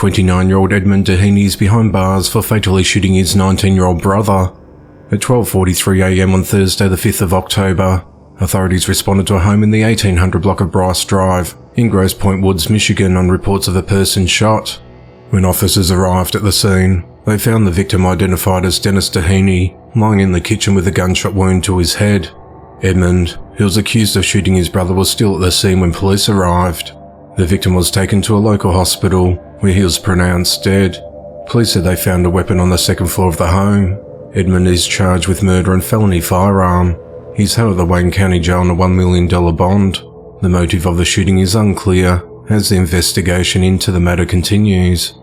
29-year-old Edmund Dehaney is behind bars for fatally shooting his 19-year-old brother. At 12:43 a.m. on Thursday the 5th of October, authorities responded to a home in the 1800 block of Bryce Drive in Grosse Pointe Woods, Michigan on reports of a person shot. When officers arrived at the scene, they found the victim identified as Dennis Dehaney lying in the kitchen with a gunshot wound to his head. Edmund, who was accused of shooting his brother, was still at the scene when police arrived. The victim was taken to a local hospital where he was pronounced dead. Police said they found a weapon on the second floor of the home. Edmund is charged with murder and felony firearm. He's held at the Wayne County Jail on a $1 million bond. The motive of the shooting is unclear as the investigation into the matter continues.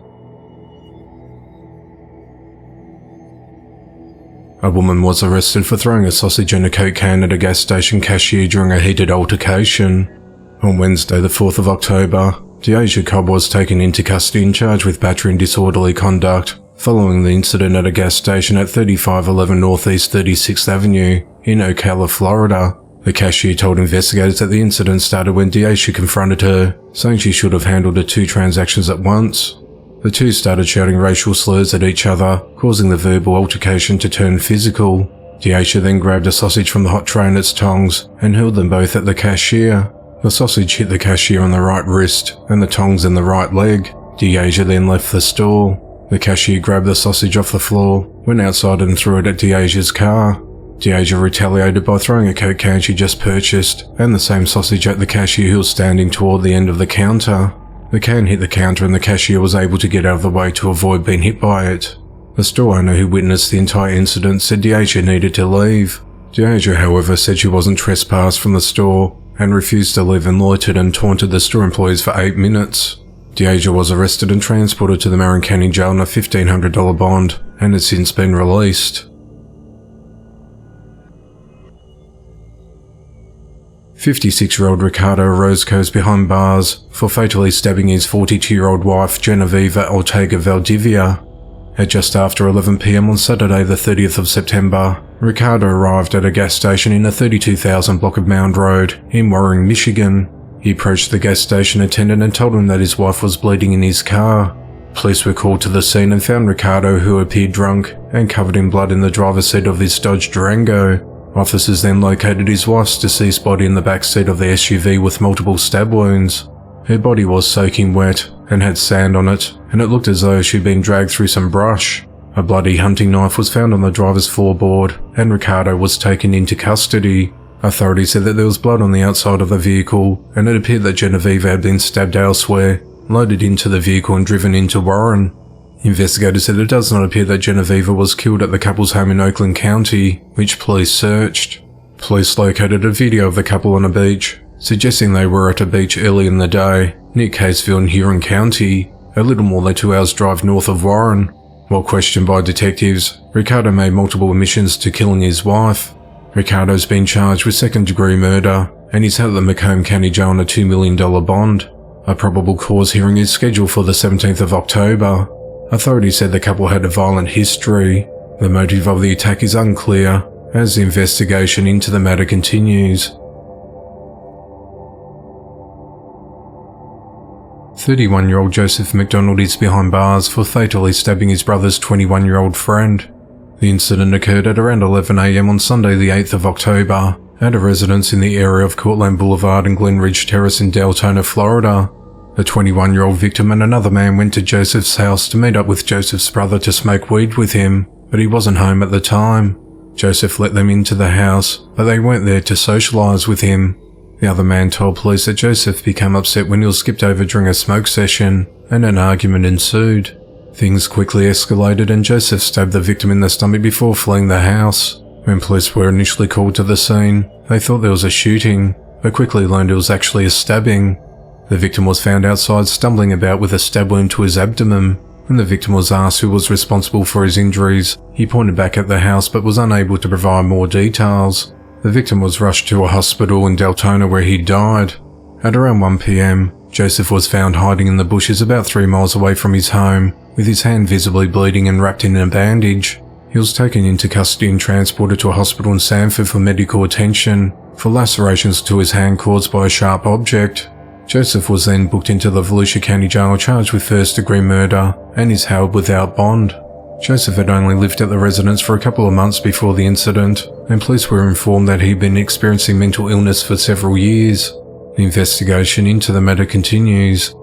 A woman was arrested for throwing a sausage and a Coke can at a gas station cashier during a heated altercation. On Wednesday the 4th of October, Deasia Cobb was taken into custody and charged with battery and disorderly conduct following the incident at a gas station at 3511 Northeast 36th Avenue in Ocala, Florida. The cashier told investigators that the incident started when Deasia confronted her, saying she should have handled the two transactions at once. The two started shouting racial slurs at each other, causing the verbal altercation to turn physical. Deasia then grabbed a sausage from the hot tray and its tongs and hurled them both at the cashier. The sausage hit the cashier on the right wrist and the tongs in the right leg. Deasia then left the store. The cashier grabbed the sausage off the floor, went outside and threw it at Deasia's car. Deasia retaliated by throwing a Coke can she just purchased and the same sausage at the cashier who was standing toward the end of the counter. The can hit the counter and the cashier was able to get out of the way to avoid being hit by it. The store owner who witnessed the entire incident said Deasia needed to leave. Deasia, however, said she wasn't trespassed from the store and refused to leave and loitered and taunted the store employees for 8 minutes. Deasia was arrested and transported to the Marin County Jail on a $1,500 bond and has since been released. 56-year-old Ricardo Orozco is behind bars for fatally stabbing his 42-year-old wife Genevieve Ortega Valdivia. At just after 11 p.m. on Saturday the 30th of September, Ricardo arrived at a gas station in the 32,000 block of Mound Road in Warren, Michigan. He approached the gas station attendant and told him that his wife was bleeding in his car. Police were called to the scene and found Ricardo, who appeared drunk and covered in blood, in the driver's seat of his Dodge Durango. Officers then located his wife's deceased body in the back seat of the SUV with multiple stab wounds. Her body was soaking wet and had sand on it, and it looked as though she'd been dragged through some brush. A bloody hunting knife was found on the driver's floorboard, and Ricardo was taken into custody. Authorities said that there was blood on the outside of the vehicle, and it appeared that Genevieve had been stabbed elsewhere, loaded into the vehicle and driven into Warren. Investigators said it does not appear that Genevieve was killed at the couple's home in Oakland County, which police searched. Police located a video of the couple on a beach, suggesting they were at a beach early in the day, near Caseville in Huron County, a little more than 2 hours drive north of Warren. While questioned by detectives, Ricardo made multiple admissions to killing his wife. Ricardo's been charged with second-degree murder, and he's held at the Macomb County Jail on a $2 million bond. A probable cause hearing is scheduled for the 17th of October. Authorities said the couple had a violent history. The motive of the attack is unclear, as the investigation into the matter continues. 31-year-old Joseph McDonald is behind bars for fatally stabbing his brother's 21-year-old friend. The incident occurred at around 11 a.m. on Sunday the 8th of October at a residence in the area of Courtland Boulevard and Glen Ridge Terrace in Deltona, Florida. The 21-year-old victim and another man went to Joseph's house to meet up with Joseph's brother to smoke weed with him, but he wasn't home at the time. Joseph let them into the house, but they weren't there to socialise with him. The other man told police that Joseph became upset when he was skipped over during a smoke session, and an argument ensued. Things quickly escalated and Joseph stabbed the victim in the stomach before fleeing the house. When police were initially called to the scene, they thought there was a shooting, but quickly learned it was actually a stabbing. The victim was found outside stumbling about with a stab wound to his abdomen. When the victim was asked who was responsible for his injuries, he pointed back at the house but was unable to provide more details. The victim was rushed to a hospital in Deltona where he died. At around 1 p.m, Joseph was found hiding in the bushes about 3 miles away from his home, with his hand visibly bleeding and wrapped in a bandage. He was taken into custody and transported to a hospital in Sanford for medical attention for lacerations to his hand caused by a sharp object. Joseph was then booked into the Volusia County Jail charged with first-degree murder and is held without bond. Joseph had only lived at the residence for a couple of months before the incident, and police were informed that he'd been experiencing mental illness for several years. The investigation into the matter continues.